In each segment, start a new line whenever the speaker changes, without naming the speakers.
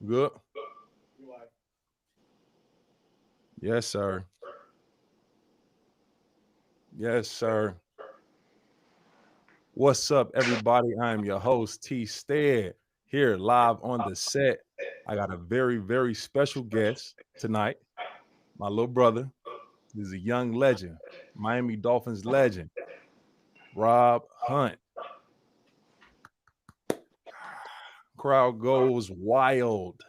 Good. Yes, sir. Yes, sir. What's up, everybody? I'm your host, T. Stead, here live on the set. I got a very, very special guest tonight. My little brother. He's a young legend, Miami Dolphins legend, Rob Hunt. Crowd goes wild.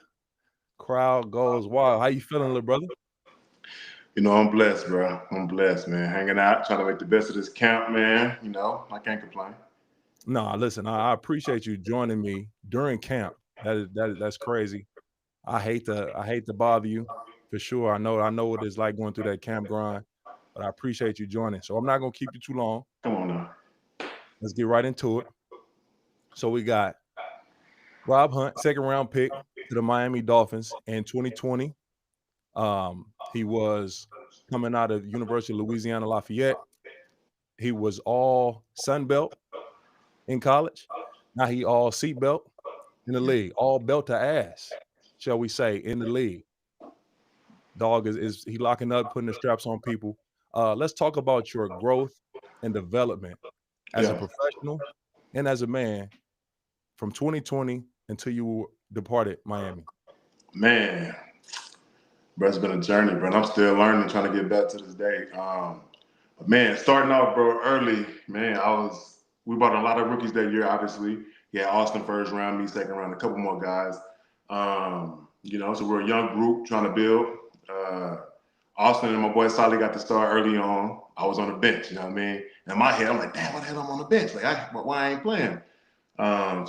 Crowd goes wild. How you feeling, little brother?
I'm blessed, bro. I'm blessed, man. Hanging out, trying to make the best of this camp, man. I can't complain.
No, listen, I appreciate you joining me during camp. That's crazy. I hate to bother you for sure. I know what it's like going through that camp grind, but I appreciate you joining. So I'm not gonna keep you too long.
Come on now.
Let's get right into it. So we got Rob Hunt, second round pick to the Miami Dolphins in 2020. He was coming out of University of Louisiana Lafayette. He was all Sun Belt in college. Now he all seatbelt in the league, all belt to ass, shall we say, in the league. Dog is he locking up, putting the straps on people. Let's talk about your growth and development as a
Yeah,
professional and as a man from 2020 until you departed Miami.
man. Bro, it's been a journey, bro. And I'm still learning, trying to get back to this day. But man, starting off, bro, early, man, we brought in a lot of rookies that year, obviously. Yeah, Austin first round, me second round, a couple more guys. So we're a young group trying to build. Uh, Austin and my boy Solly got to start early on. I was on the bench, you know what I mean? In my head, I'm like, damn, why the hell I'm on the bench? Like, why I ain't playing? That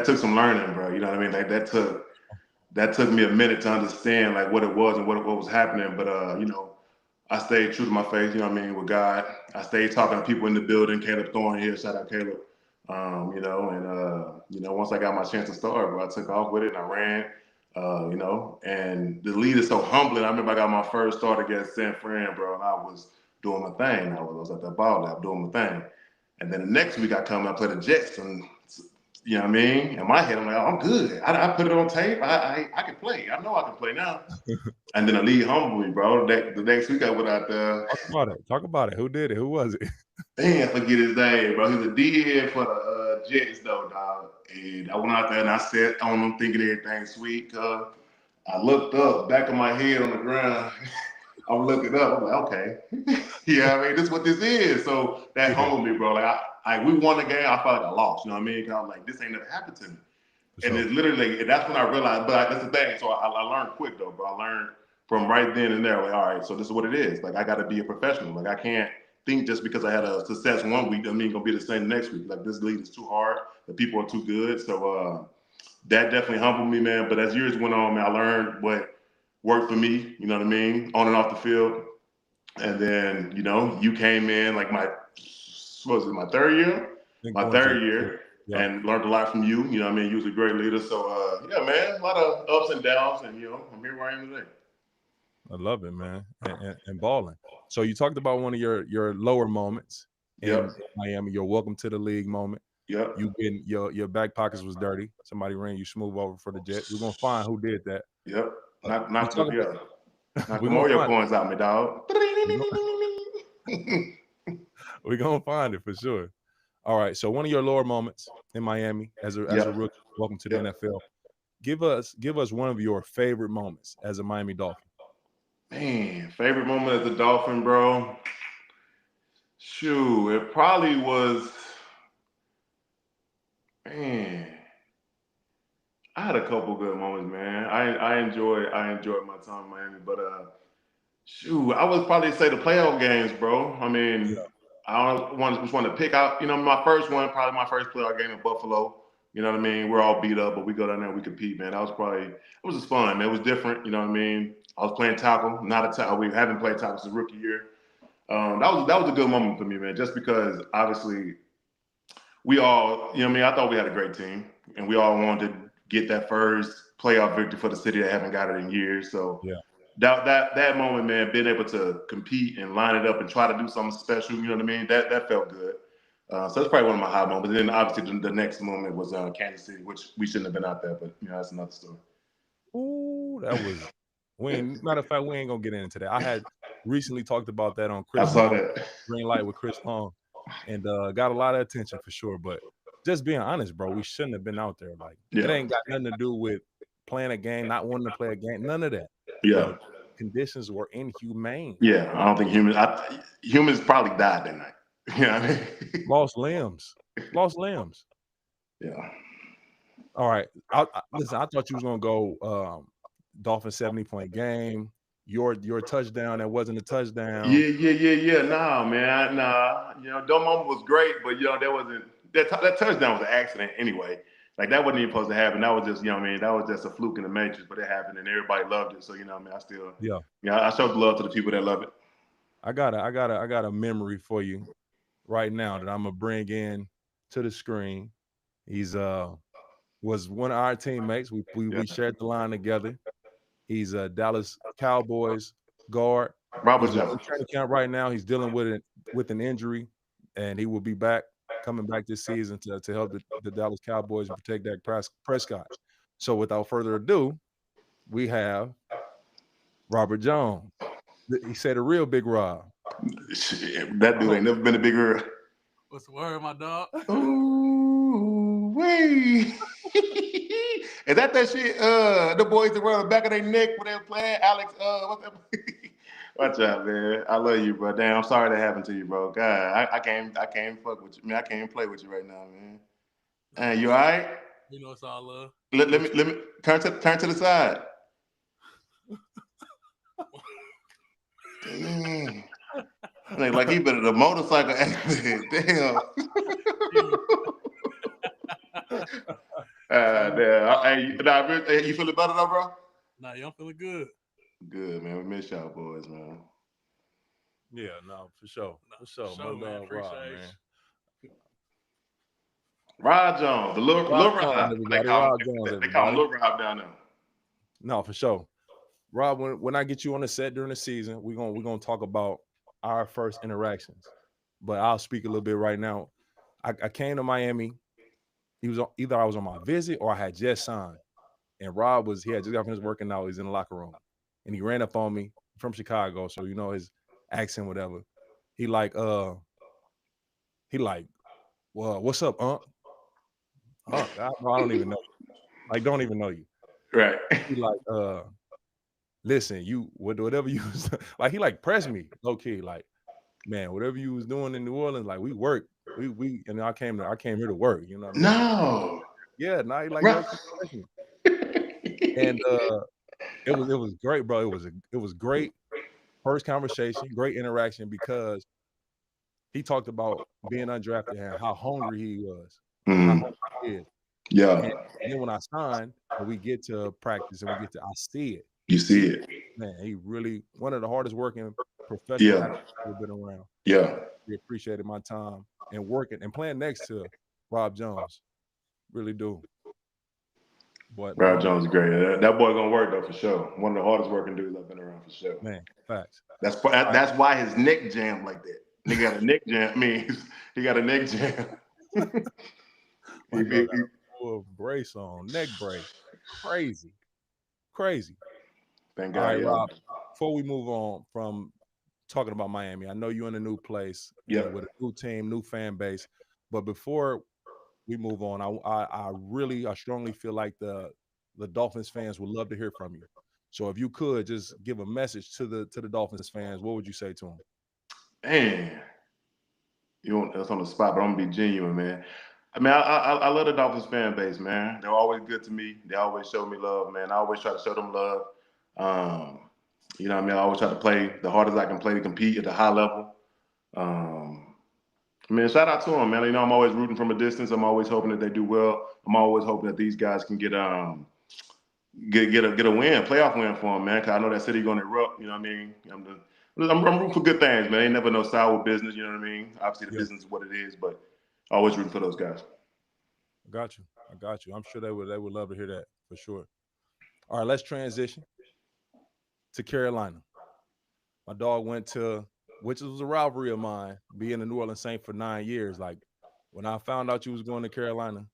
took some learning, bro. You know what I mean? Like that took me a minute to understand like what it was and what was happening. But I stayed true to my faith. You know what I mean? With God, I stayed talking to people in the building. Caleb Thorne here, shout out Caleb. Once I got my chance to start, bro, I took off with it and I ran. And the lead is so humbling. I remember I got my first start against San Fran, bro, and I was doing my thing. I was at that ball lab doing my thing. And then the next week I come and I play the Jets, and you know what I mean? In my head, I'm like, oh, I'm good. I put it on tape. I can play. I know I can play now. And then the league humbled me, bro. The next week I went out there.
Talk about it. Talk about it. Who did it? Who was it?
Man, I forget his name, bro. He's a D-head for the Jets, though, dog. And I went out there and I sat on them thinking everything sweet. I looked up, back of my head on the ground. I'm looking up. I'm like, okay. This is what this is. So that
Yeah,
humbled me, bro. We won the game. I felt like I lost. You know what I mean? Cause I was like, this ain't never happened to me.
for
And
sure.
it's literally, and that's when I realized, but that's the thing. So I learned quick though, bro. I learned from right then and there, like, all right, so this is what it is. Like, I got to be a professional. Like, I can't think just because I had a success one week, doesn't mean gonna be the same next week. Like, this league is too hard. The people are too good. So that definitely humbled me, man. But as years went on, man, I learned what worked for me. You know what I mean, on and off the field. And then, you came in like my third year?
I think
My
going to
third year,
yeah.
and learned a lot from you. You know what I mean? You was a great leader. So, yeah, man, a lot of ups and downs. And, I'm here where I am today.
I love it, man. And balling. So you talked about one of your lower moments in
Yep.
Miami, your welcome to the league moment.
Yep.
You getting your back pockets was dirty. Somebody ran you smooth over for the Jets. We're gonna find who did that.
Yep.
But
Knock,
you
knock,
talk
the,
about
yeah. Knock
we're
the
gonna
Mario
find it.
points out, me dog.
We're gonna, we're gonna find it for sure. All right. So one of your lower moments in Miami as a
Yep.
rookie, welcome to the
Yep.
NFL. Give us one of your favorite moments as a Miami Dolphin.
Man, favorite moment as a Dolphin, bro. Shoo, it probably was. Man, I had a couple good moments, man. I enjoyed my time in Miami, but shoot, I would probably say the playoff games, bro. I
Yeah.
mean, I don't want just want to pick out. My first one, probably my first playoff game in Buffalo. You know what I mean? We're all beat up, but we go down there and we compete, man. It was just fun, man. It was different. You know what I mean? I was playing tackle, not a tackle. We haven't played tackle since rookie year. That was a good moment for me, man. Just because obviously we all, you know what I mean? I thought we had a great team, and we all wanted to get that first playoff victory for the city that haven't got it in years. So
Yeah.
that moment, man, being able to compete and line it up and try to do something special, you know what I mean? That felt good. So that's probably one of my high moments. And then obviously the next moment was Kansas City, which we shouldn't have been out there, but that's another story.
Ooh, that was matter of fact, we ain't gonna get into that. I had recently talked about that on
I
Chris
saw
Long,
that.
Green Light with Chris Long, and got a lot of attention for sure. But just being honest, bro, we shouldn't have been out there. Like it ain't got nothing to do with playing a game, not wanting to play a game, none of that.
Yeah.
The conditions were inhumane.
Yeah, I don't think humans probably died that night. You know what I mean?
Lost limbs.
Yeah.
All right. Listen, I thought you was gonna go Dolphins 70-point game. Your touchdown that wasn't a touchdown.
Yeah. Nah, man. Nah. Dumb moment was great, but that wasn't that touchdown was an accident anyway. Like that wasn't even supposed to happen. That was just, that was just a fluke in the matrix, but it happened and everybody loved it. So I still I showed love to the people that love it.
I got a memory for you right now that I'm gonna bring in to the screen. He's was one of our teammates. We shared the line together. He's a Dallas Cowboys guard.
Robert
He's in
Jones.
training camp right now. He's dealing with an injury, and he will be coming back this season to help the Dallas Cowboys and protect Dak Prescott. So without further ado, we have Robert Jones. He said a real big Rob.
That dude ain't never been a bigger.
What's the word, my dog?
Ooh, wait. Is that shit? The boys that run the back of their neck when they're playing. Alex, what's that? Watch out, man. I love you, bro. Damn, I'm sorry that happened to you, bro. God, I can't fuck with you. Man, I can't even play with you right now, man. And you all right?
It's all love.
Let me turn to the side. Damn. Like he been at a motorcycle accident. Damn. Damn. Hey, you feeling better though, bro?
Nah, y'all feeling good.
Good, man. We miss y'all boys, man.
Yeah, no, for sure. For sure. My
man.
dog Rob, man.
Rod Jones, the little Rob. They call him Little Rob down there.
No, for sure. Rob, when I get you on the set during the season, we're gonna talk about our first interactions. But I'll speak a little bit right now. I came to Miami. Either I was on my visit or I had just signed. And Rob he had just got finished working out. He's in the locker room. And he ran up on me from Chicago. So his accent, whatever. He like, well, what's up, Unc? I don't even know you. Like, don't even know you.
Right.
He like, listen, whatever you like, he like pressed me low key, like, man, whatever you was doing in New Orleans, like we work. We and I came here to work, you know what I mean?
No.
Yeah, now he like low key pressed me. And it was great, bro. It was great first conversation, great interaction because he talked about being undrafted and how hungry he was.
Mm-hmm.
How hungry he is.
Yeah.
And then when I signed and we get to practice and I see it.
You see it.
Man, he really one of the hardest working professional athletes I've been around.
Yeah.
We appreciated my time and working and playing next to Rob Jones. Really do. But
Rob Jones is great. That boy gonna work though for sure. One of the hardest working dudes I've been around for sure.
Man, facts.
That's why his neck jammed like that. Nigga got a neck jam. I mean, he got a neck jam.
He got a full brace on, neck brace. Crazy.
Thank God.
All right, Rob. Before we move on from talking about Miami, I know you're in a new place, with a new team, new fan base. But before we move on, I strongly feel like the Dolphins fans would love to hear from you. So if you could just give a message to the Dolphins fans, what would you say to them?
Man, you want us on the spot, but I'm gonna be genuine, man. I mean, I love the Dolphins fan base, man. They're always good to me. They always show me love, man. I always try to show them love. You know what I mean? I always try to play the hardest I can play to compete at the high level. I mean, shout out to them, man. I'm always rooting from a distance. I'm always hoping that they do well. I'm always hoping that these guys can get a win, playoff win for them, man. Because I know that city gonna erupt. You know what I mean? I'm rooting for good things, man. Ain't never no sour business. You know what I mean? Obviously, the business is what it is, but always rooting for those guys.
I got you. I'm sure they would love to hear that for sure. All right, let's transition to Carolina. My dog went to, which was a rivalry of mine, being a New Orleans Saint for 9 years. Like, when I found out you was going to Carolina,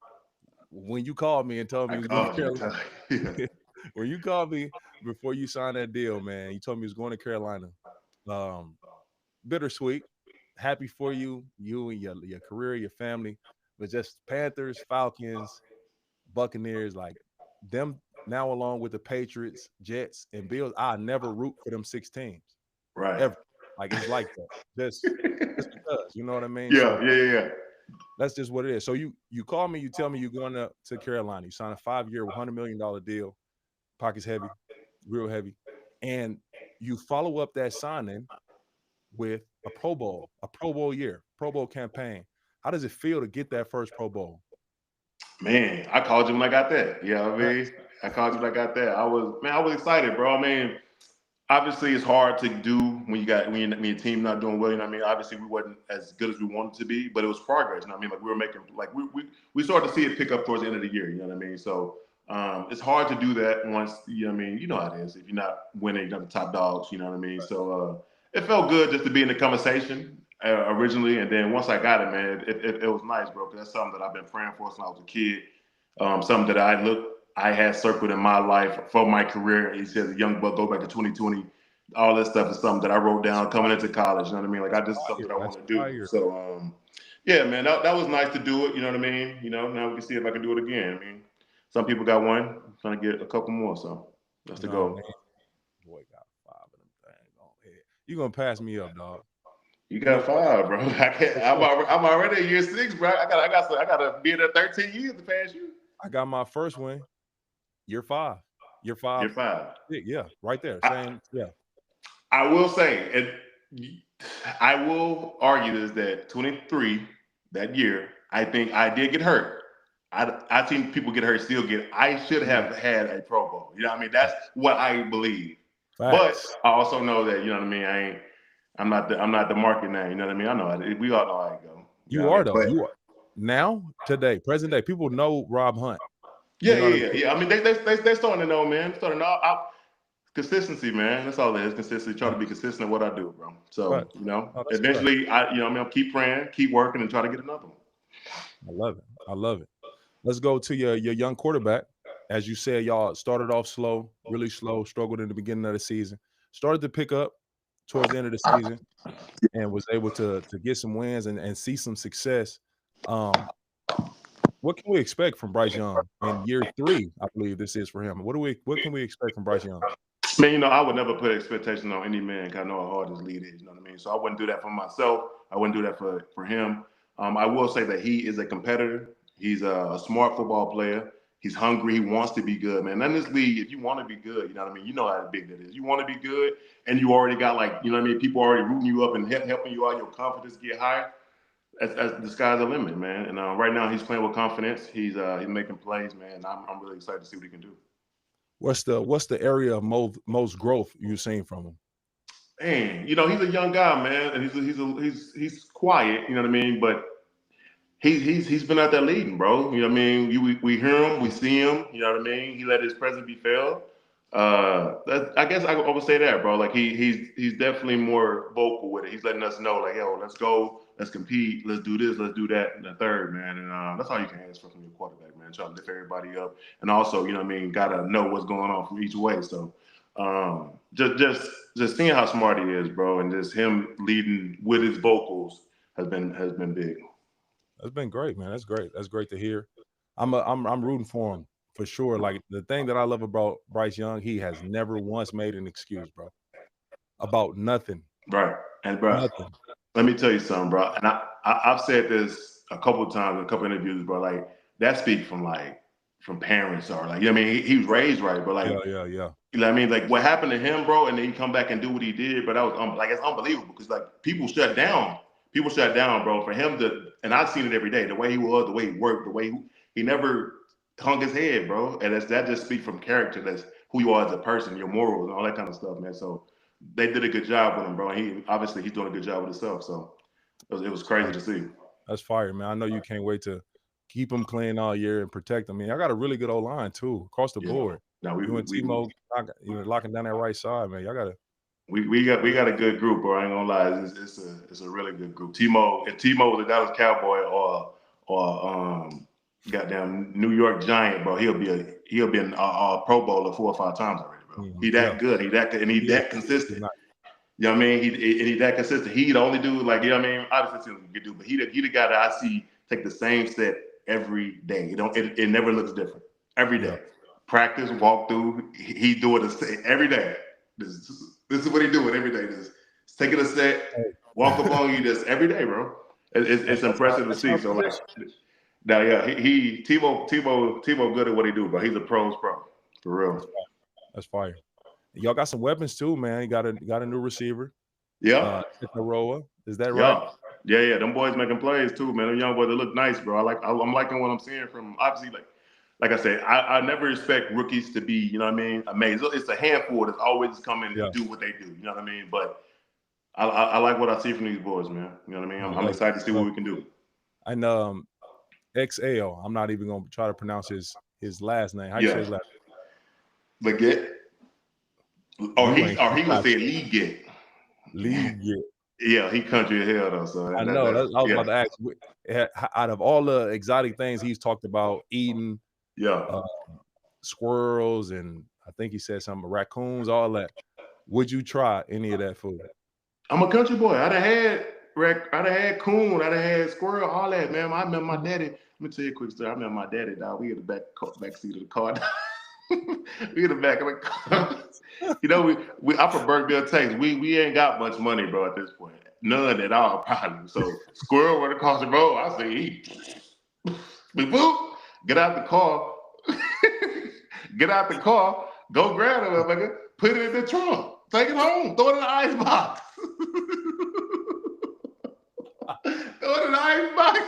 when you called me and told me
I
you was going to
called you.
Carolina,
Yeah.
when you called me before you signed that deal, man, you told me you was going to Carolina. Um, Bittersweet. Happy for you, you and your career, your family, but just Panthers, Falcons, Buccaneers, like them now along with the Patriots, Jets, and Bills. I never root for them 6 teams
Right.
ever. Like it's like that. Just because, you know what I mean?
Yeah,
So
yeah.
that's just what it is. So you call me, you tell me you're going to Carolina. You sign a 5-year, $100 million deal, pockets heavy, real heavy, and you follow up that signing with a Pro Bowl year, Pro Bowl campaign. How does it feel to get that first Pro Bowl?
Man, I called you when I got that. Yeah, I mean,
Facts.
I called you when I got that. I was excited, bro. I mean, obviously it's hard to do when your team not doing well. You know what I mean? Obviously we wasn't as good as we wanted to be, but it was progress. You know what I mean? Like we were making like we started to see it pick up towards the end of the year. You know what I mean? So it's hard to do that once you know what I mean. You know how it is. If you're not winning, you're not the top dogs. You know what I mean? So it felt good just to be in the conversation originally, and then once I got it, man, it was nice, bro. Because that's something that I've been praying for since I was a kid. Something that I had circled in my life for my career. He says, "Young buck, go back to 2020." All this stuff is something that I wrote down coming into college. You know what I mean? Like I just something that I
That's
want to do.
fire.
So yeah, man, that was nice to do it. You know what I mean? You know, now we can see if I can do it again. I mean, some people got one, I'm trying to get a couple more. So that's the
No, man.
goal.
Boy got 5 of them things on head. You gonna pass me up, dog.
You
You gonna
got five, bro. I can't. I'm already at year 6, bro. I gotta be there 13 years to pass you.
I got my first win, year 5. Year 5,
You're five.
yeah, right there.
I,
Same, yeah.
I will say, I will argue this that 23 that year, I think I did get hurt. I've seen people get hurt, still get. I should
Mm,
have had a Pro Bowl. You know what I mean? That's what I believe. But
facts.
I also know that you know what I mean. I'm not the market now. You know what I mean? I know we all know how it go. You know
You
what I
are
mean?
though.
But
You are now, today, present day. People know Rob Hunt.
yeah,
You know what I
yeah, yeah,
mean?
yeah. I mean, they starting to know, man. Starting to know. Consistency, man. That's all it is. Consistency. Try to be consistent in what I do, bro. So,
Facts.
you know,
Oh, that's correct.
eventually I mean, I'll keep praying, keep working, and try to get another one.
I love it. I love it. Let's go to your young quarterback. As you said, y'all started off slow, really slow, struggled in the beginning of the season, started to pick up towards the end of the season, and was able to get some wins and see some success. Um, what can we expect from Bryce Young in year 3? I believe this is for him. What can we expect from Bryce Young?
Man, you know, I would never put expectations on any man because I know how hard his lead is. You know what I mean? So I wouldn't do that for myself. I wouldn't do that for him. I will say that he is a competitor. He's a smart football player. He's hungry. He wants to be good, man. In this league, if you want to be good, you know what I mean? You know how big that is. You want to be good, and you already got like, you know what I mean? People already rooting you up and helping you out. Your confidence get higher. As the sky's the limit, man. And right now he's playing with confidence. He's making plays, man. I'm really excited to see what he can do.
What's the area of most growth you've seen from him?
Man, you know, he's a young guy, man, and he's quiet, you know what I mean? But he's been out there leading, bro. You know what I mean? We hear him, we see him, you know what I mean? He let his presence be felt. I guess I would say that, bro. Like he's definitely more vocal with it. He's letting us know, like, yo, let's go, let's compete, let's do this, let's do that, and the third, man. And that's all you can ask for from your quarterback, man. Try to lift everybody up, and also, you know what I mean, gotta know what's going on from each way. So just seeing how smart he is, bro, and just him leading with his vocals has been big.
That's been great, man. That's great. That's great to hear. I'm rooting for him for sure. Like the thing that I love about Bryce Young, he has never once made an excuse, bro, about nothing.
Right. And bro,
Nothing.
let me tell you something, bro. And I've said this a couple of times in a couple of interviews, bro. Like that speaks from parents or like, you know what I mean? He was raised right, but like,
Yeah, yeah, yeah.
you know what I mean? Like what happened to him, bro, and then he come back and do what he did, but that was like it's unbelievable because like people shut down. People shut down, bro. For him to, and I've seen it every day. The way he was, the way he worked, the way he never hung his head, bro. And that just speaks from character. That's who you are as a person, your morals, and all that kind of stuff, man. So they did a good job with him, bro. And he's doing a good job with himself. So it was crazy to see.
That's fire, man. I know you can't wait to keep him clean all year and protect him. I mean, I got a really good old line too, across the
Yeah.
board.
Now
You and Timo, locking down that right side, man. Y'all gotta.
we got a good group, bro. I ain't gonna lie. It's a really good group. Timo, if Timo was a Dallas Cowboy or or goddamn New York Giant, bro, he'll be in a Pro Bowler 4 or 5 times already, bro. He that good. He that good, and he that consistent. You know what I mean? He that consistent. He the only dude, like, you know what I mean? Obviously, he's a good dude, but he the guy that I see take the same set every day. It never looks different. Every day. Practice, walk through, he do it every day. This is what he doing every day. Just taking a set, walk up on you just every day, bro. It's impressive to see. So like, now he Tebow good at what he do, bro. He's a pro's pro for real.
That's fire. Y'all got some weapons too, man. You got a new receiver.
Yeah,
Norocea. Is that right?
Yeah. Them boys making plays too, man. Them young boys, they look nice, bro. I'm liking what I'm seeing from. Obviously, like I said, I never expect rookies to be, you know what I mean, amazing. It's a handful that's always coming to do what they do, you know what I mean? But I like what I see from these boys, man. You know what I mean? I'm excited to see what we can do.
And XL, I'm not even gonna try to pronounce his last name. How you say his last name?
Leggett? Or he would say Leggett.
Leggett.
Yeah, he country as hell though. So
I know. I was about to ask. Out of all the exotic things he's talked about eating, squirrels, and I think he said something raccoons, all that. Would you try any of that food?
I'm a country boy. I'd have had coon, I'd have had squirrel, all that, man. I remember my daddy. Let me tell you a quick story. I remember my daddy, dog. We in the back seat of the car. We in the back of the car. You know, I'm from Burkeville, Texas. We ain't got much money, bro, at this point. None at all, probably. So squirrel went across the road. I say, eat. Boop. Get out the car. Get out the car. Go grab it, motherfucker. Put it in the trunk. Take it home. Throw it in the ice box. Throw it in the ice box.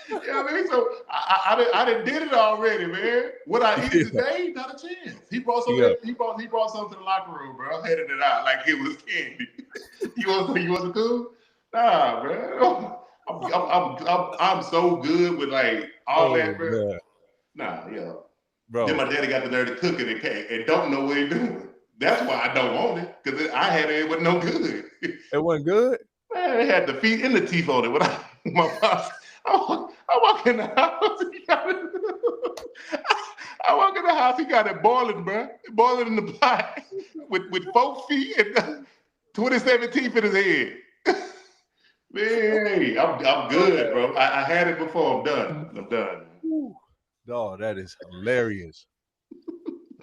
You know what I mean? So I done did it already, man. Would I eat today? Not a chance. He brought something. He brought something to the locker room, bro. I handed it out like it was candy. You want some cool? Nah, bro. I'm so good with like all that, bro.
Man.
Nah,
bro.
Then my daddy got the nerve to cook it and don't know what he doing. That's why I don't want it, because I had it wasn't no good.
It wasn't good?
Man, it had the feet and the teeth on it. When my pops, I walk in the house. I walk in the house. He got it boiling, bro. Boiling in the pot with 4 feet and 27 teeth in his head. Man, I'm good, bro. I had it before. I'm done.
Dog, that is hilarious.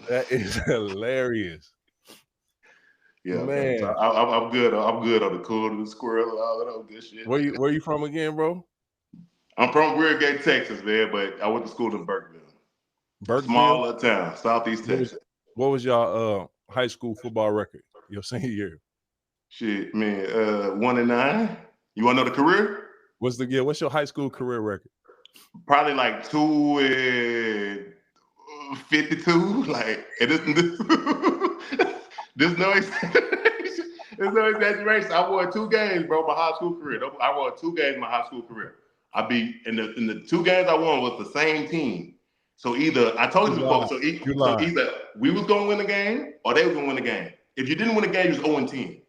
That is hilarious.
Yeah,
man.
So I'm good. I'm good on the cool, the squirrel, and all that good shit.
Where you from again, bro?
I'm from Gate, Texas, man, but I went to school in Burkeville. Smaller town, Southeast Texas.
What was your high school football record your senior year?
Shit, man, 1-9. You want to know the career?
What's your high school career record?
Probably like 2-52. Like, there's no exaggeration. I won 2 games, bro, my high school career. I won 2 games in my high school career. I beat in the 2 games I won was the same team. So either I told you before, so either we was gonna win the game or they was gonna win the game. If you didn't win the game, you was 0-10.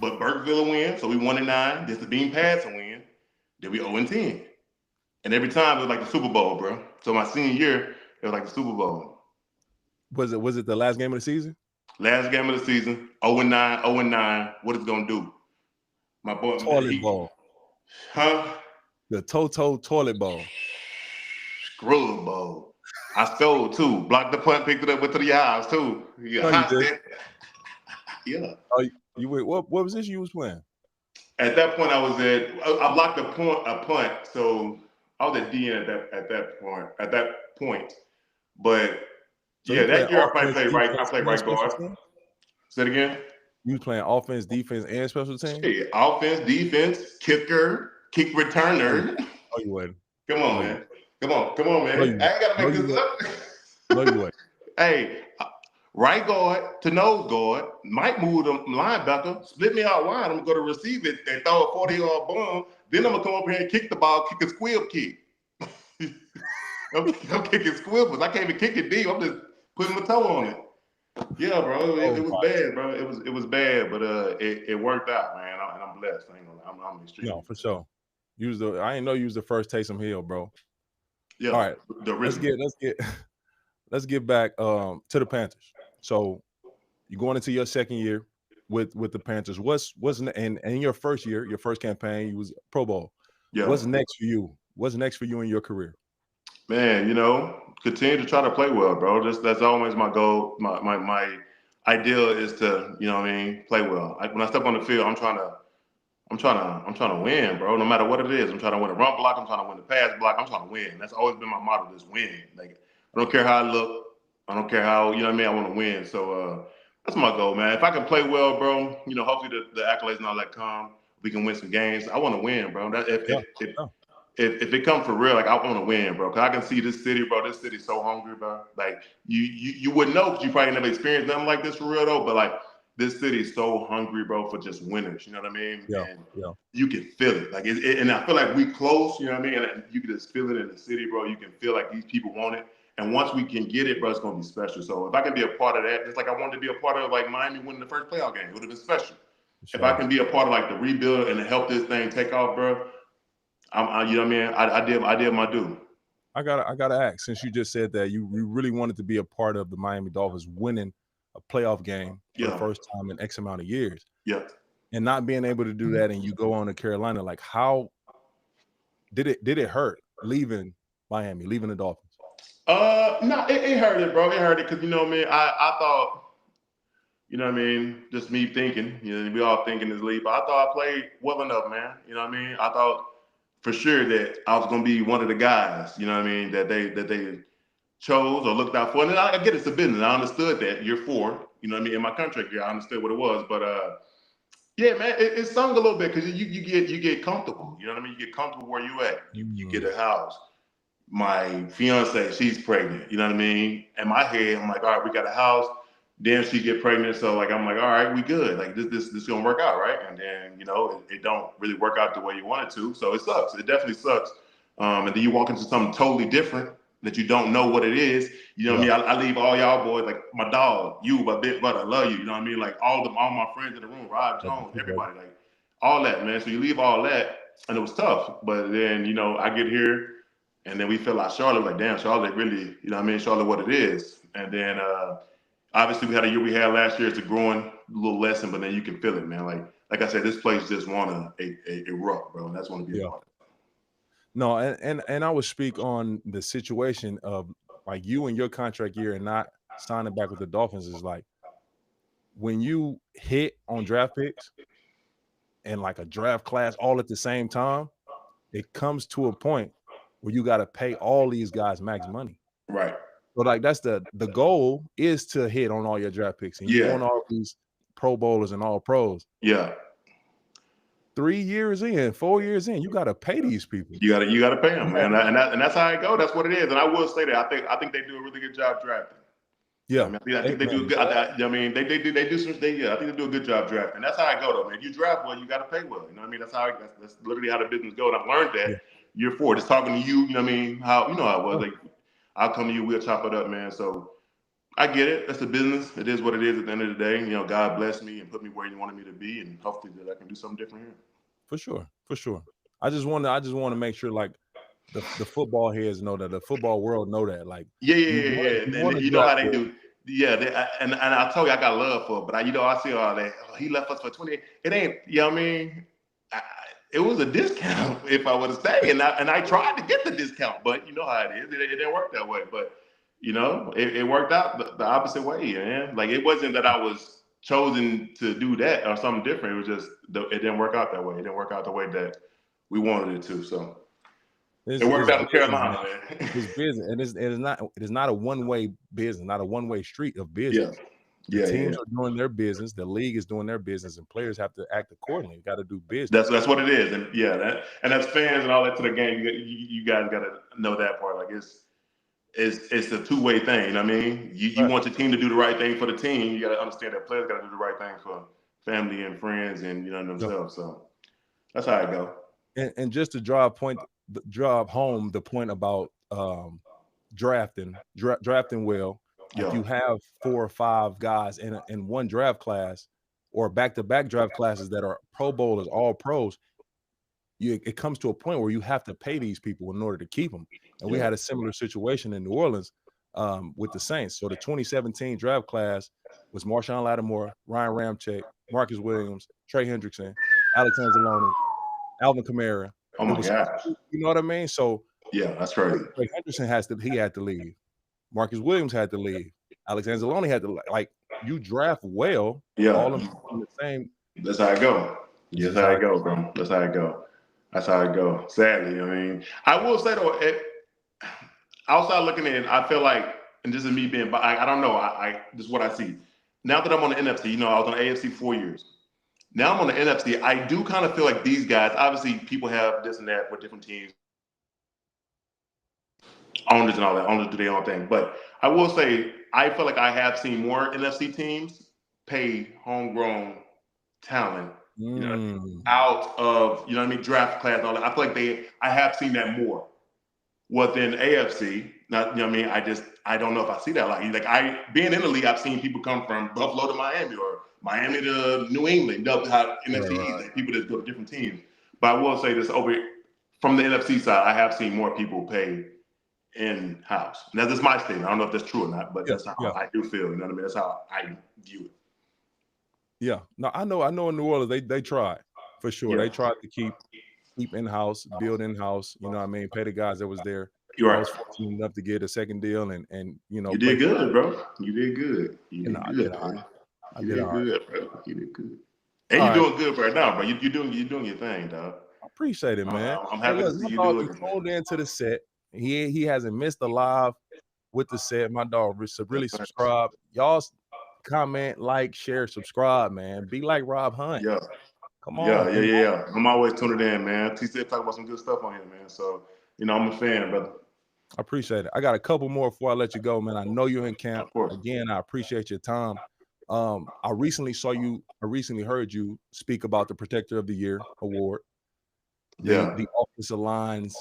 But Burkeville win, so we 1-9. This is Bean Pass win. Then we 0-10. And every time it was like the Super Bowl, bro. So my senior year, it was like the Super Bowl.
Was it the last game of the season?
Last game of the season, 0-9. What is it gonna do? My boy,
toilet bowl.
Huh?
The Toto toilet bowl.
Scrub bowl. I stole 2. Blocked the punt, picked it up, went to the house too. Yeah. Yeah.
Oh, you went. What position you was playing?
At that point, I blocked a punt. So I was at DN at that point. But so that year I played right guard. Say it again.
You was playing offense, defense, and special teams?
Yeah, offense, defense, kicker, kick returner.
Oh, you would.
Come on, man. Come on, man. I ain't gotta make this up.
No, you would.
Hey, right guard to nose guard, might move the linebacker, split me out wide. I'm gonna go to receive it and throw a 40-yard bomb. Then I'm gonna come up here and kick the ball, kick a squib kick. I'm kicking squibbles. I can't even kick it deep. I'm just putting my toe on it. Yeah, bro. It was bad, bro. It was bad, but it worked out, man. And I'm blessed. I'm extremely.
No, for sure. I didn't know you was the first Taysom Hill, bro.
Yeah,
All right,
the original.
let's get back to the Panthers. So you're going into your second year with the Panthers. What's and in your first year, your first campaign, you was Pro Bowl.
Yeah.
What's next for you? What's next for you in your career?
Man, continue to try to play well, bro. That's always my goal. My ideal is to, play well. When I step on the field, I'm trying to win, bro. No matter what it is, I'm trying to win a run block. I'm trying to win the pass block. I'm trying to win. That's always been my motto: is win. Like, I don't care how I look. I don't care how, I want to win. So that's my goal, man. If I can play well, bro, hopefully the accolades and all that come. We can win some games. I want to win, bro. If it comes for real, like, I want to win, bro. Cause I can see this city, bro. This city's so hungry, bro. Like, you wouldn't know because you probably never experienced nothing like this for real though. But like, this city's so hungry, bro, for just winners. You know what I mean?
Yeah.
And you can feel it. Like, and I feel like we close. You know what I mean? And you can just feel it in the city, bro. You can feel like these people want it. And once we can get it, bro, it's gonna be special. So if I can be a part of that, just like I wanted to be a part of like Miami winning the first playoff game, it would have been special. Sure. If I can be a part of like the rebuild and help this thing take off, bro. You know what I mean? I did my due.
I gotta ask, since you just said that you really wanted to be a part of the Miami Dolphins winning a playoff game for the first time in X amount of years.
Yeah.
And not being able to do that, and you go on to Carolina, like, how did it hurt leaving Miami, leaving the Dolphins?
No, it hurt it, bro. It hurt it because, I thought, just me thinking, we all thinking this league, but I thought I played well enough, man. You know what I mean? I thought for sure that I was going to be one of the guys, that they chose or looked out for. And I get it's a business. I understood that year 4, in my contract year, I understood what it was. But yeah, man, it stung a little bit because you get comfortable. You know what I mean? You get comfortable where you at. You get a house. My fiance, she's pregnant. You know what I mean? In my head, I'm like, all right, we got a house. Then she get pregnant, so like I'm like, all right, we good. Like this gonna work out, right? And then it don't really work out the way you want it to, so it sucks. It definitely sucks. And then you walk into something totally different that you don't know what it is. You know what I mean? I leave all y'all boys, like my dog, you, my big brother, I love you. You know what I mean? Like all my friends in the room, Rob Jones, everybody, like all that, man. So you leave all that, and it was tough. But then I get here, and then we feel like Charlotte, like damn, Charlotte really, Charlotte what it is, and then. Obviously, we had a year we had last year. It's a growing little lesson, but then you can feel it, man. Like I said, this place just want to erupt, bro. And that's want to be a part of it.
No, and I would speak on the situation of like you and your contract year and not signing back with the Dolphins is like when you hit on draft picks and like a draft class all at the same time, it comes to a point where you got to pay all these guys max money.
Right.
But like that's the goal is to hit on all your draft picks, and you want all these Pro Bowlers and all pros.
Yeah.
3 years in, 4 years in, you got to pay these people.
You got to pay them, man, and that's how it go. That's what it is. And I will say that I think they do a really good job drafting.
Yeah,
I think they do good. I think they do a good job drafting. That's how I go though, man. You draft well, you got to pay well. You know what I mean? That's literally how the business goes. And I've learned that year 4. Just talking to you, you know what I mean? How I was like. I'll come to you, we'll chop it up, man. So I get it. That's a business. It is what it is at the end of the day. God bless me and put me where He wanted me to be, and hopefully that I can do something different here.
For sure. I just want to make sure like the football heads know that, the football world know that. Like
yeah. And you know how they do. Yeah, and I told you I got love for it, but I see all that. Oh, he left us for 20. It ain't. You know what I mean? It was a discount if I would have stayed, and I tried to get the discount, but you know how it is. It didn't work that way, but it worked out the opposite way, man. Like it wasn't that I was chosen to do that or something different. It was just it didn't work out that way. It didn't work out the way that we wanted it to. So it worked out in Carolina, man.
It's business, and it is not a one-way business, not a one-way street of business.
Yeah.
Teams are doing their business, the league is doing their business, and players have to act accordingly. You got to do business.
That's what it is, and and as fans and all that to the game, you guys got to know that part. Like it's a two-way thing. You know what I mean? You want your team to do the right thing for the team. You got to understand that players got to do the right thing for family and friends and themselves. So that's how I go.
And just to drive home the point about drafting well. If you have 4 or 5 guys in one draft class or back-to-back draft classes that are Pro Bowlers, all pros, it comes to a point where you have to pay these people in order to keep them. And we had a similar situation in New Orleans with the Saints. So the 2017 draft class was Marshawn Lattimore, Ryan Ramczyk, Marcus Williams, Trey Hendrickson, Alex Anzalone, Alvin Kamara.
Oh my gosh.
You know what I mean? So
yeah, that's crazy.
Trey Hendrickson had to leave. Marcus Williams had to leave. Alex Anzalone had to, like, you draft well.
Yeah.
All of them the same.
That's how it go. That's how it go, bro. That's how it go. That's how it go. Sadly, I mean, I will say though, outside looking in, I feel like, and this is me being, I don't know. This is what I see. Now that I'm on the NFC, I was on the AFC 4 years. Now I'm on the NFC. I do kind of feel like these guys. Obviously, people have this and that with different teams, owners and all that. Owners do their own thing, but I will say I feel like I have seen more NFC teams pay homegrown talent out of draft class and all that. I feel like I have seen that more within AFC. Not I don't know if I see that like being in the league, I've seen people come from Buffalo to Miami or Miami to New England. NFC East, like people that go to different teams. But I will say this from the NFC side, I have seen more people pay in house. Now that's my statement. I don't know if that's true or not, but that's how I do feel. You know what I mean? That's how I view it.
Yeah, no, I know. In New Orleans, they tried for sure. They tried to keep in house, build in house. You know what I mean? Pay the guys that was there.
You're right.
I was fortunate enough to get a second deal, and
you did good, bro. You did good. You did good, man.
I did good,
bro. You did good, and you're doing good right now, bro. You're doing your thing, dog.
I appreciate it, man.
I'm happy to see you do it.
Tuned into the set. He hasn't missed a live with the set. My dog really subscribe. Y'all comment, like, share, subscribe, man. Be like Rob Hunt.
Yeah.
Come on.
Yeah. I'm always tuning in, man. T-Sip talk about some good stuff on here, man. So, I'm a fan, brother.
I appreciate it. I got a couple more before I let you go, man. I know you're in camp. Again, I appreciate your time. I recently heard you speak about the Protector of the Year award. The Offensive Line's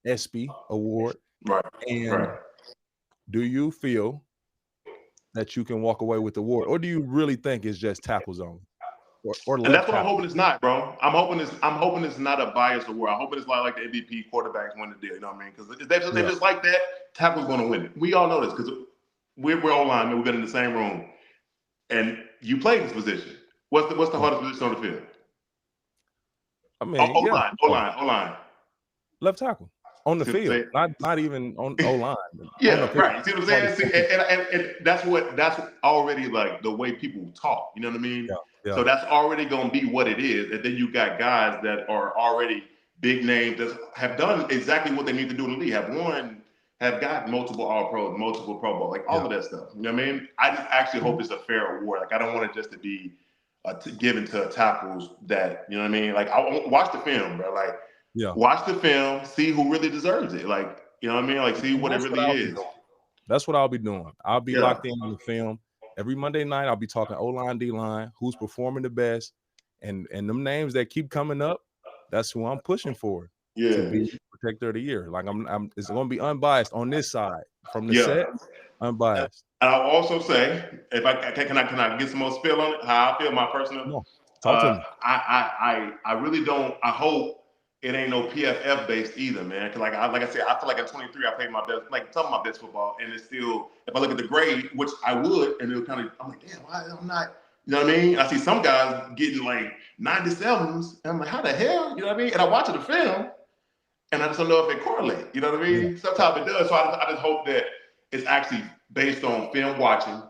ESPY award.
Right.
And do you feel that you can walk away with the award, or do you really think it's just tackle zone?
And that's what I'm hoping it's not, bro. I'm hoping it's not a biased award. I'm hoping it's like the MVP quarterbacks win the deal. You know what I mean? Because if they just like that, tackle's going to win it. We all know this because we're online and we've been in the same room. And you play this position. What's the hardest position on the field?
I mean,
O-line.
Left tackle. On the field, not even on O-line.
Right. See what I'm saying? And that's already like the way people talk. You know what I mean?
Yeah.
So that's already going to be what it is. And then you got guys that are already big names that have done exactly what they need to do in the league. Have got multiple All-Pros, multiple Pro Bowl, like all of that stuff. You know what I mean? I just actually hope it's a fair award. Like I don't want it just to be given to tackles that, you know what I mean? Like I watch the film, bro. Like. Yeah. Watch the film, see who really deserves it. Like, you know what I mean? Like, see what it really is.
That's what I'll be doing. I'll be locked in on the film. Every Monday night, I'll be talking O-line, D-line, who's performing the best. And them names that keep coming up, that's who I'm pushing for to be Protector of the Year. Like, it's going to be unbiased on this side. From the set, unbiased.
And I'll also say, if can I get some more spill on it? How I feel, my personal.
No. Talk to me.
I really don't. I hope it ain't no PFF based either, man. Cause like I said, I feel like at 23, I played my best, like some of my best football, and it's still. If I look at the grade, which I would, and it'll kind of, I'm like, damn, why I'm not. You know what I mean? I see some guys getting like 97s, and I'm like, how the hell? You know what I mean? And I watch the film, and I just don't know if it correlates. You know what I mean? Sometimes it does. So I just hope that it's actually based on film watching,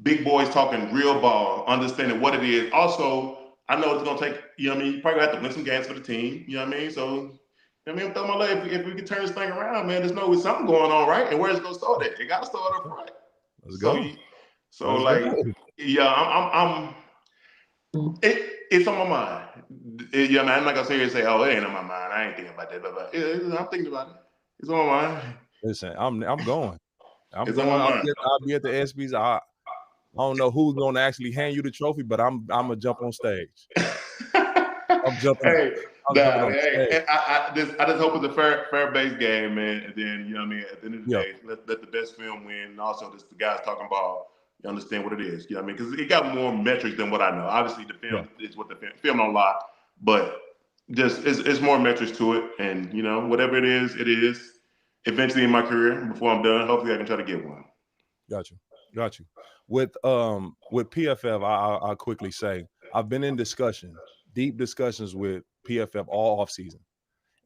big boys talking real ball, understanding what it is. Also, I know it's going to take, you know what I mean? You probably have to win some games for the team. You know what I mean? So, you know what I mean? Throw my leg. If we can turn this thing around, man, there's something going on, right? And where's it going to start at? It got to start up front.
Let's go.
So I'm it's on my mind. Yeah, man, I'm not going to sit here and say, oh, it ain't on my mind. I ain't thinking about that. But I'm thinking about it. It's on my mind.
Listen, I'm going.
I'll
be at the ESPYs. I don't know who's going to actually hand you the trophy, but I'm going to jump on stage. I'm jumping on stage.
I just hope it's a fair base game, man. And then, you know what I mean, at the end of the day, let the best film win. And also, just the guys talking about, you understand what it is. You know what I mean? Because it got more metrics than what I know. Obviously, the film is what the film don't lie. But just it's more metrics to it, and whatever it is, it is. Eventually in my career, before I'm done, hopefully I can try to get one.
Got you. With PFF, I'll quickly say I've been in deep discussions with PFF all offseason,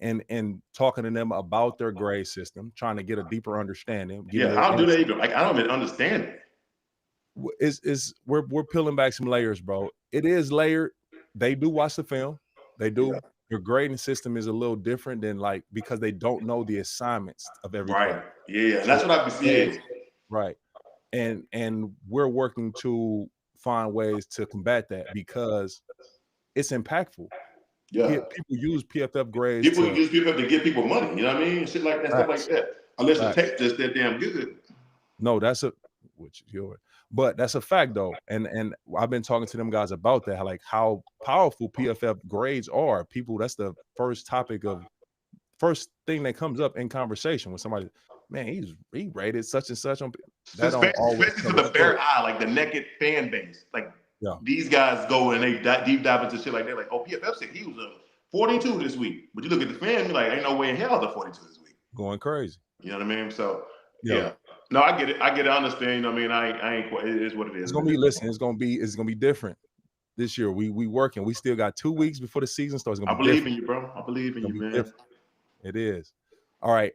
and talking to them about their grade system, trying to get a deeper understanding.
How do they even? Like, I don't even understand it.
We're peeling back some layers, bro. It is layered. They do watch the film. They do.
Yeah.
Their grading system is a little different than because they don't know the assignments of every
Right.
player.
Yeah, that's what I've been seeing.
Right. And we're working to find ways to combat that because it's impactful.
Yeah.
People use PFF grades.
People use PFF to give people money. You know what I mean? Shit like that, stuff like that. Unless the tape just that damn good.
No, that's a fact though. And I've been talking to them guys about that, how powerful PFF grades are. People, that's the first thing that comes up in conversation with somebody. Man, he rated such and such on that.
Especially to the bare eye, like the naked fan base. Like these guys go and they deep dive into shit like that. Like, oh, PFF said he was a 42 this week. But you look at the fan, you're like, ain't no way in hell they're 42 this week.
Going crazy.
You know what I mean? So yeah. No, I get it. I understand. You know what I mean? I ain't quite, it is what it is.
It's gonna be it's gonna be different this year. We working. We still got 2 weeks before the season starts.
I believe in you, bro. I believe in you, man. Different.
It is. All right.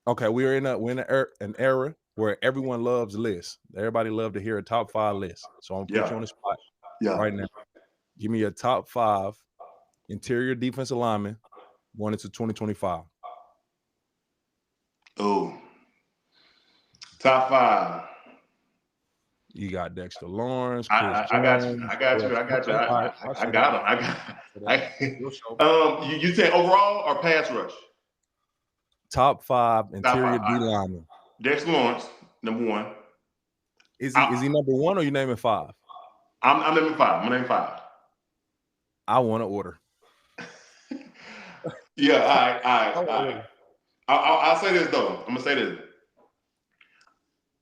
Okay, we're in an era where everyone loves lists. Everybody love to hear a top 5 list. So I'm gonna put you on the spot right now. Give me your top 5 interior defensive linemen going into 2025.
Oh. Top 5.
You got Dexter Lawrence.
I got you. I got him. You say overall or pass rush?
Top 5 interior D linemen.
Dexter Lawrence, number 1.
Is he number 1 or you naming 5?
I'm naming 5. I'm naming 5.
I want to order.
Yeah, all right. I'll say this though. I'm gonna say this.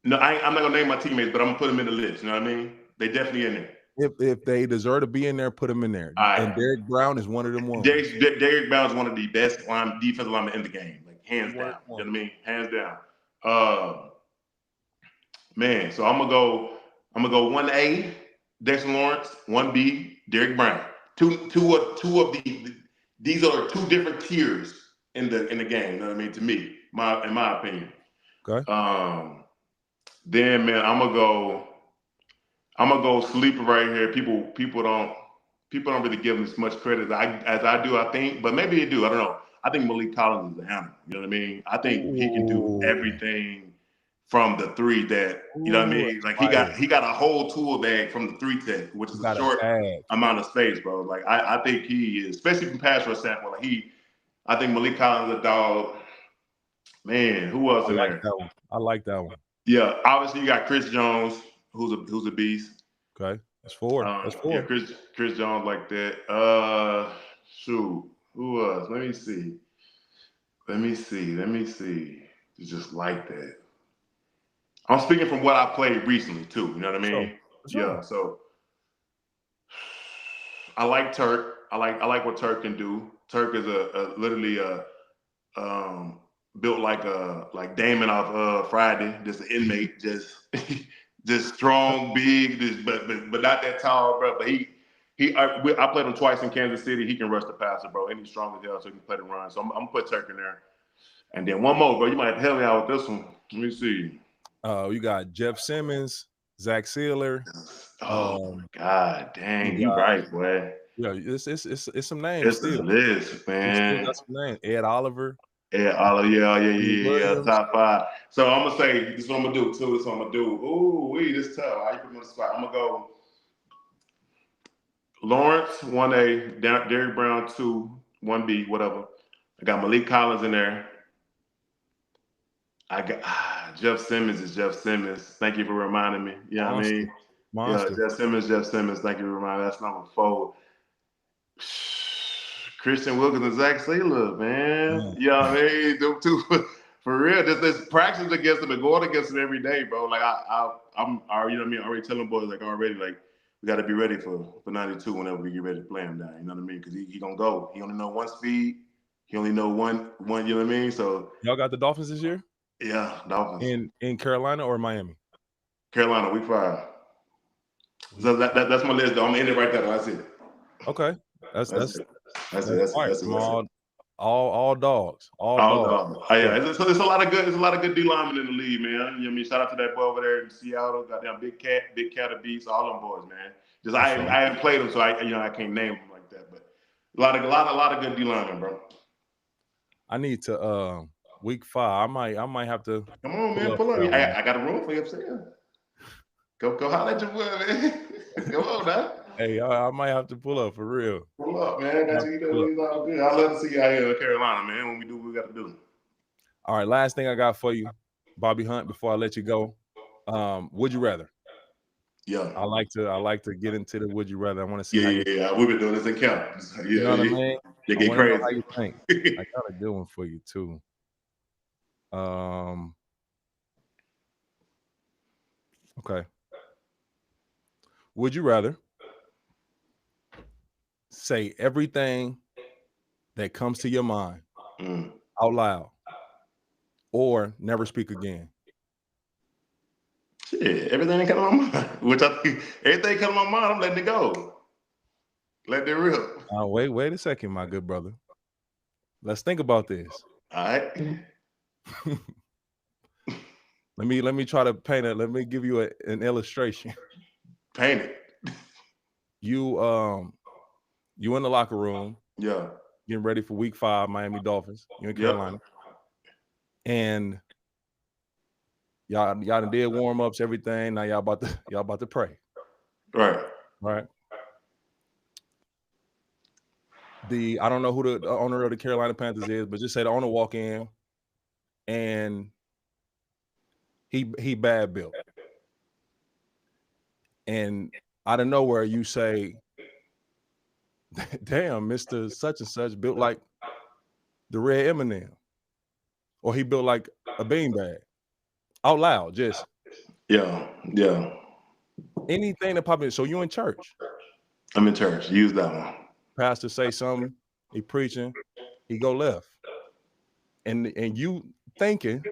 No, I'm not gonna name my teammates, but I'm gonna put them in the list. You know what I mean? They definitely in there.
If they deserve to be in there, put them in there. And Derek Brown is one of them ones.
Derek Brown is one of the best defensive linemen in the game, like hands down. You know what I mean? Hands down. Man, so I'm gonna go 1A, Dexter Lawrence, 1B, Derek Brown. Two of these are 2 different tiers in the game. You know what I mean? To me, in my opinion.
Okay.
Then man, I'm gonna go sleeper right here. People don't really give him as much credit as I do, I think, but maybe they do. I don't know. I think Malik Collins is a hammer. You know what I mean? I think he can do everything from the 3 that, you know what I mean? Like he got a whole tool bag from the 3 tech, which is a short amount of space, bro. Like I think he is, especially from pass rush standpoint. Like I think Malik Collins is a dog. Man, who else in there?
I like that one.
Yeah, obviously you got Chris Jones, who's a beast.
Okay, that's 4. That's 4.
Yeah, Chris Jones like that. Shoot, who else? Let me see. It's just like that. I'm speaking from what I played recently too. You know what I mean? Sure. Yeah. So I like Turk. I like what Turk can do. Turk is literally built like Damon off Friday, just an inmate, just strong, big, but not that tall, bro. But I played him twice in Kansas City. He can rush the passer, bro, and he's strong as hell, so he can play the run. So I'm gonna put Turk in there. And then one more, bro. You might have to help me out with this one. Let me see.
You got Jeff Simmons, Zach Sealer.
Oh God, dang, you right, boy.
Yeah, it's some names.
It's the list, man.
Got some names. Ed Oliver.
Yeah. Top 5. So I'm gonna say this is what I'm gonna do too. This is what I'm gonna do. Ooh, this is tough. How you put me on the spot? I'm gonna go Lawrence 1A, Derek Brown 2, 1B, whatever. I got Malik Collins in there. I got Jeff Simmons is Jeff Simmons. Thank you for reminding me. You know what I mean?
Monster.
Yeah, Jeff Simmons. Thank you for reminding me. That's number 4. Christian Wilkins and Zach Sealer, man. You know what I mean? Them 2, for real. Just practice against them and going against them every day, bro. Like I'm already, you know what I mean? Already telling boys like we we got to be ready for 92 whenever we get ready to play him down. You know what I mean? Because he gonna go. He only know one speed. He only know one. You know what I mean? So
y'all got the Dolphins this year?
Yeah, Dolphins.
In Carolina or Miami?
Carolina, week 5. So that's my list. Though. I'm gonna end it right there. That's it.
Okay, that's
it.
All dogs. All dogs.
Oh, yeah, it's a lot of good. It's a lot of good D linemen in the league, man. You know what I mean? Shout out to that boy over there in Seattle. Goddamn big cat of beats, all them boys, man. Just I haven't played them, so I can't name them like that. But a lot of good D linemen, bro.
I need to week 5. I might have to.
Come on, man, pull up. I got a room for you upstairs. Go holler at your boy, man. Come on, now.
Hey, I might have to pull up for real.
Pull up, man. Got you all good. I'd love to see you out here in Carolina, man. When we do what we got to do.
All right, last thing I got for you, Bobby Hunt. Before I let you go, would you rather?
Yeah,
I like to get into the would you rather. I want to see.
Yeah. We've been doing this in camp. Yeah,
you know what I mean?
You get crazy.
How you think? I got a good one for you too. Okay. Would you rather say everything that comes to your mind out loud, or never speak again?
Shit, everything that come to my mind. Which I think everything come to my mind, I'm letting it go. Let it rip.
Wait a second, my good brother. Let's think about this.
All right.
Let me try to paint it. Let me give you an illustration.
Paint it.
You in the locker room.
Yeah.
Getting ready for week 5, Miami Dolphins. You in Carolina. And y'all done did warm-ups, everything. Now y'all about to pray. Right. I don't know who the owner of the Carolina Panthers is, but just say the owner walk in and he bad built. And out of nowhere you say, damn, Mr. Such and Such built like the red M&M. Or he built like a beanbag. Out loud, just.
Yeah.
Anything that pop in. So you in church.
I'm in church. Use that one.
Pastor say something, he preaching, he go left. And you thinking,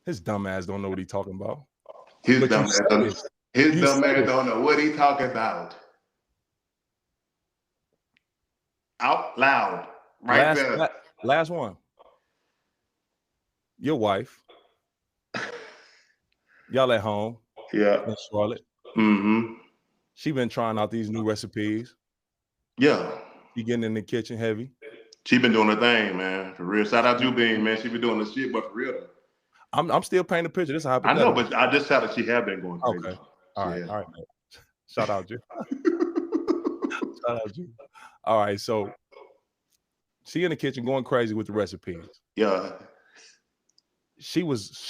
his dumb ass don't know what he talking about.
His dumb ass don't know what he talking about. Out loud. There.
Last one. Your wife. Y'all at home.
Yeah.
In Charlotte.
Mm-hmm.
She been trying out these new recipes.
Yeah.
She getting in the kitchen heavy.
She been doing her thing, man. For real. Shout out to you, Bean, man. She been doing the shit, but for real though.
I'm still painting a picture. This is how
I know, but I just shouted she have been going crazy.
Okay. All right. Shout out you. Shout out you. All right, so she in the kitchen going crazy with the recipes.
Yeah.
She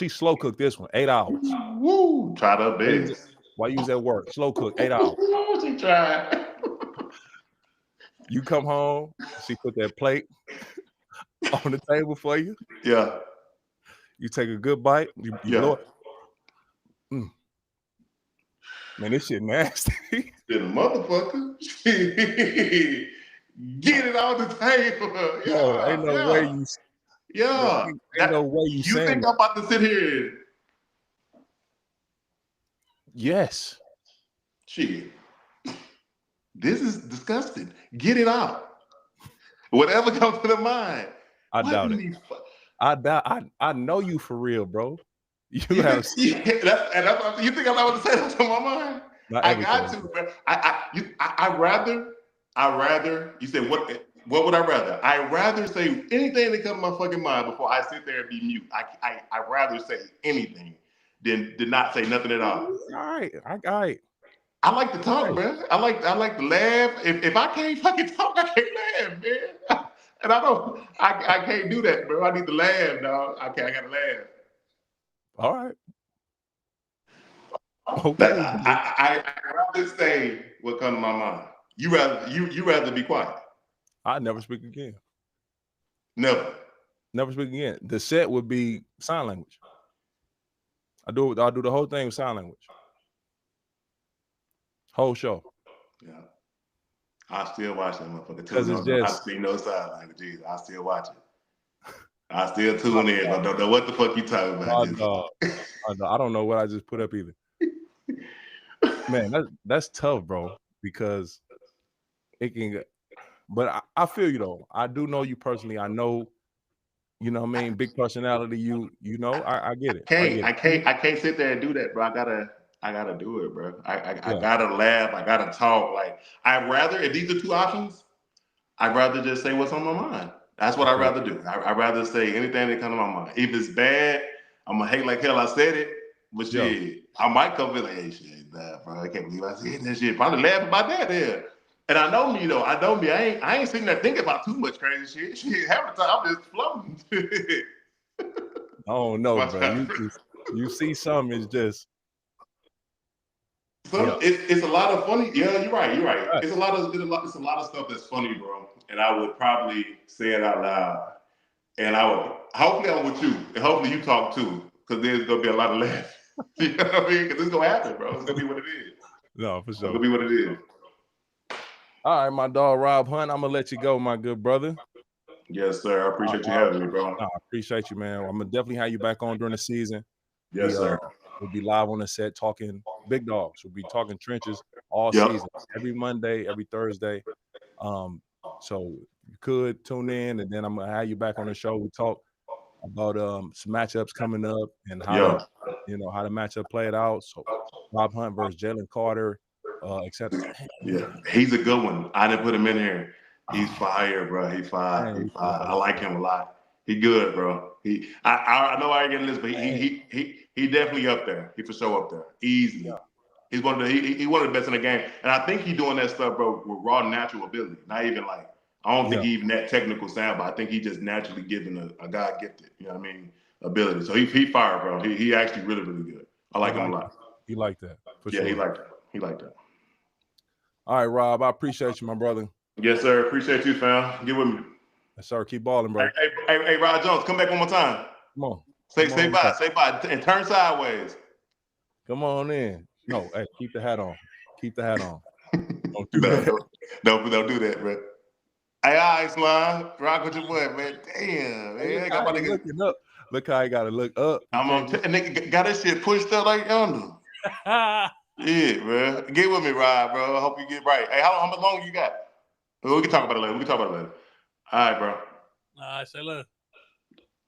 slow cooked this one 8 hours.
Woo! Tried her best.
Why you was at work? Slow cook 8 hours.
She tried.
You come home, she put that plate on the table for you.
Yeah.
You take a good bite. You blow it. Man, this shit nasty.
The motherfucker. Get it on the table.
Yo, ain't no way you.
Yeah.
Ain't no way you saying
think I'm about to sit here?
Yes.
Shit. This is disgusting. Get it out. Whatever comes to the mind.
I doubt it. I know you for real, bro. You have.
You think I'm not going to say that to my mind? I got to, bro. I rather. You said what would I rather? I rather say anything that comes to my fucking mind before I sit there and be mute. I rather say anything than not say nothing at all.
All right.
I like to talk, man. I like to laugh. If I can't fucking talk, I can't laugh, man. And I can't do that, bro. I need to laugh, dog. I gotta laugh.
All right. Okay.
I rather say what comes to my mind. You rather be quiet.
I'd never speak again.
Never
speak again. The set would be sign language. I do the whole thing with sign language. Whole show.
Yeah. I still watch that motherfucker too.
Because it's
No, I
just
see no sign language. Jeez, I still watch it. I still tune in, but don't know what the fuck you talking about.
I don't know what I just put up either. Man, that's tough, bro, because it can get, but I feel you though. I do know you personally. I know, you know what I mean, big personality, you know, I get it.
I can't sit there and do that, bro. I gotta do it, bro. I
Yeah.
gotta laugh. I gotta talk. Like I'd rather, if these are two options, I'd rather just say what's on my mind. That's what I'd rather do. I'd rather say anything that comes to my mind. If it's bad, I'm gonna hate like hell I said it. But shit, I might come in like, hey, shit, bad, bro. I can't believe I said that shit. Probably laugh about that there. And I know me though. I know me. I ain't sitting there thinking about too much crazy shit. Shit, half the time I'm just floating.
Oh no, bro. You see something, it's just
It's a lot of funny. Yeah, you're right. It's a lot of stuff that's funny, bro. And I would probably say it out loud. And I would hopefully I'm with you, and hopefully you talk too, because there's gonna be a lot of laughs. You know what I mean? Because it's gonna happen, bro. It's gonna be what it is.
No, for sure.
It's gonna be what it is.
All right, my dog Rob Hunt. I'm gonna let you go, my good brother.
Yes, sir. I appreciate you having me, bro.
I appreciate you, man. I'm gonna definitely have you back on during the season.
Yes, sir.
We'll be live on the set talking big dogs. We'll be talking trenches all season, every Monday, every Thursday. So you could tune in, and then I'm gonna have you back on the show. We talk about some matchups coming up and how how the matchup played out. So Rob Hunt versus Jalen Carter, etc.
Yeah, he's a good one. I didn't put him in here. He's fire, bro. He's fire. He's fire. I like him a lot. He good, bro. I know I ain't getting this, but he definitely up there. He for sure up there. Easily. Yeah. He's one of the best in the game. And I think he's doing that stuff, bro, with raw natural ability. Not even like, I don't think he even that technical sound, but I think he just naturally given a God gifted, you know what I mean, ability. So he fire, bro. He actually really, really good. I like him a lot.
He like that. For sure.
Yeah, he like that. He like that.
All right, Rob. I appreciate you, my brother.
Yes, sir. Appreciate you, fam. Get with me.
Yes, sir. Keep balling, bro.
Hey, Rod Jones, come back one more time.
Come on.
Say bye, and turn sideways.
Come on in. No, hey, keep the hat on. Keep the hat on.
Don't do that. Don't do that, bro. Hey, all right, Slime. Rock with your boy, man. Damn, man.
Looking up. Look how I gotta look up.
I'm on nigga got this shit pushed up like yonder. Yeah, bro. Get with me, Rod, bro. I hope you get right. Hey, how much longer you got? We can talk about it later. All right, bro.
All right, say less.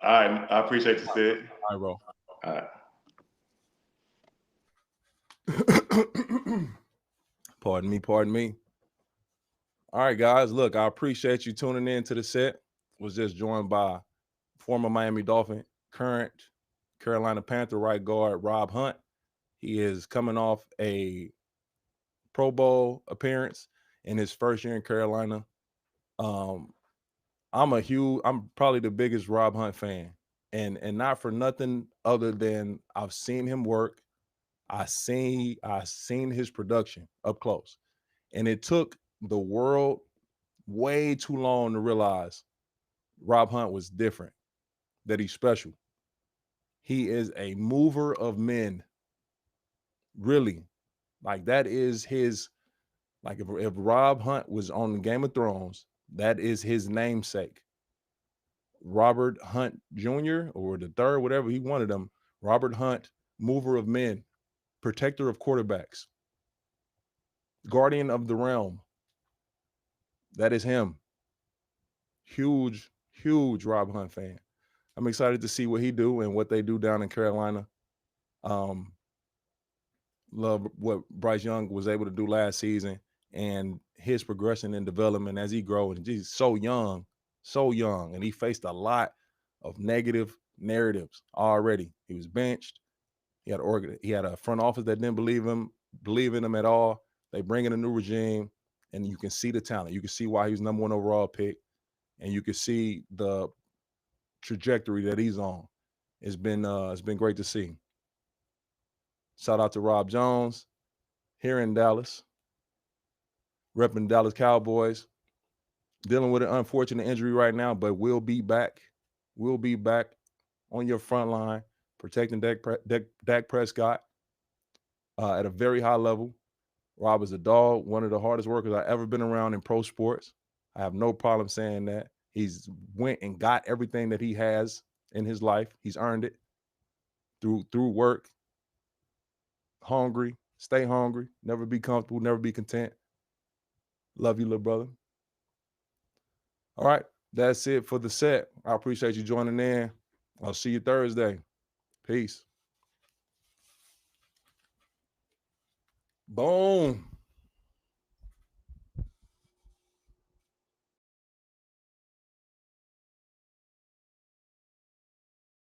All right, I appreciate you, Sid.
All right, bro.
All
right. Pardon me. All right, guys. Look, I appreciate you tuning in to the set. Was just joined by former Miami Dolphin, current Carolina Panther right guard Rob Hunt. He is coming off a Pro Bowl appearance in his first year in Carolina. I'm probably the biggest Rob Hunt fan, and not for nothing other than I've seen him work. I seen his production up close, and it took the world way too long to realize Rob Hunt was different, that he's special. He is a mover of men. Really, like that is his. Like if Rob Hunt was on Game of Thrones, that is his namesake. Robert Hunt Jr. or the third, whatever he wanted him. Robert Hunt, mover of men, protector of quarterbacks, guardian of the realm. That is him. Huge Rob Hunt fan. I'm excited to see what he do and what they do down in Carolina. Love what Bryce Young was able to do last season and his progression and development as he grows. And he's so young, and he faced a lot of negative narratives already. He was benched. He had a front office that didn't believe in him at all. They bring in a new regime, and you can see the talent. You can see why he was number 1 overall pick, and you can see the trajectory that he's on. It's been great to see. Shout out to Rob Jones here in Dallas, repping Dallas Cowboys, dealing with an unfortunate injury right now, but we'll be back. We'll be back on your front line protecting Dak Prescott at a very high level. Rob is a dog, one of the hardest workers I've ever been around in pro sports. I have no problem saying that. He's went and got everything that he has in his life. He's earned it through work. Hungry, stay hungry, never be comfortable, never be content. Love you, little brother. All right, that's it for the set. I appreciate you joining in. I'll see you Thursday. Peace. Boom.